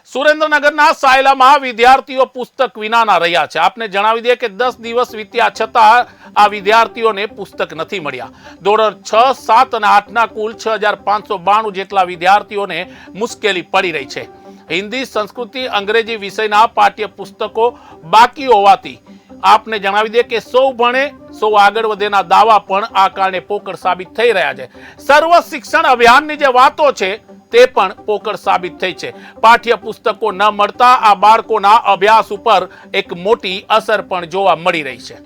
સુરેન્દ્રનગરના સાયલામાં વિદ્યાર્થીઓ પુસ્તક વિનાના રહ્યા છે। આપને જણાવી દઈએ કે 10 દિવસ વીત્યા છતાં આ વિદ્યાર્થીઓને પુસ્તક નથી મળ્યા। ધોરણ 6, 7 અને 8ના કુલ 6592 જેટલા વિદ્યાર્થીઓને મુશ્કેલી પડી રહી છે। હિન્દી, સંસ્કૃતિ, અંગ્રેજી વિષયના પાઠ્ય પુસ્તકો બાકી હોવાથી આપને જણાવી દઈએ કે સૌ ભણે સૌ આગળ વધેના દાવા પણ આ કારણે પોકળ સાબિત થઈ રહ્યા છે। સર્વ શિક્ષણ અભિયાનની જે વાતો છે તે પણ પોકળ સાબિત થઈ છે। પાઠ્ય પુસ્તકો ન મળતા આ બાળકોના અભ્યાસ ઉપર એક મોટી અસર પણ જોવા મળી રહી છે।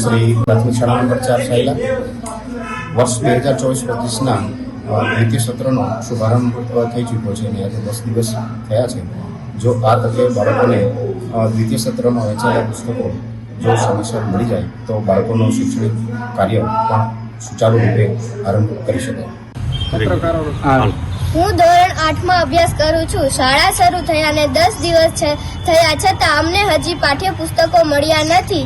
શ્રી પ્રાથમિક શાળા નંબર 4 સાયલા વર્ષ 2024-25ના દ્વિતીય સત્રનો શુભારંભ થઈ ચૂક્યો છે અને આજે 10 દિવસ થયા છે। જો આ તકે બાળકોને દ્વિતીય સત્રમાં વહેંચાયેલા પુસ્તકો જો સમયસર મળી જાય તો બાળકોનું શૈક્ષણિક કાર્ય પણ સુચારુ રૂપે આરંભ કરી શકાય। હું ધોરણ 8માં અભ્યાસ કરું છું। શાળા શરૂ થયાને 10 દિવસ થયા છતાં અમને હજી પાઠ્ય પુસ્તકો મળ્યા નથી,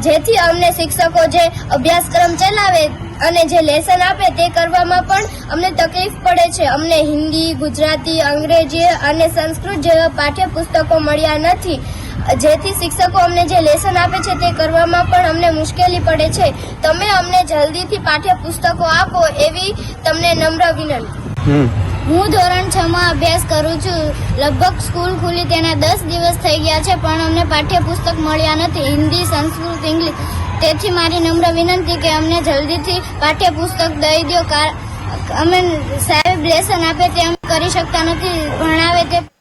જેથી અમને શિક્ષકો જે અભ્યાસક્રમ ચલાવે અને જે લેસન આપે તે કરવામાં પણ અમને તકલીફ પડે છે। અમને હિન્દી, ગુજરાતી, અંગ્રેજી અને સંસ્કૃત જેવા પાઠ્ય પુસ્તકો મળ્યા નથી, જેથી શિક્ષકો અમને જે લેસન આપે છે તે કરવામાં પણ અમને મુશ્કેલી પડે છે। તમે અમને જલ્દીથી પાઠ્ય પુસ્તકો આપો એવી તમને નમ્ર વિનંતી। હું ધોરણ 6માં અભ્યાસ કરું છું। લગભગ સ્કૂલ ખુલી તેના 10 દિવસ થઈ ગયા છે, પણ અમને પાઠ્ય પુસ્તક મળ્યા નથી, હિન્દી, સંસ્કૃત, ઇંગ્લિશ। તેથી મારી નમ્ર વિનંતી કે અમને જલ્દીથી પાઠ્ય પુસ્તક દઈ દો। અમે સાહેબ લેસન આપે તે અમે કરી શકતા નથી, ભણાવે તે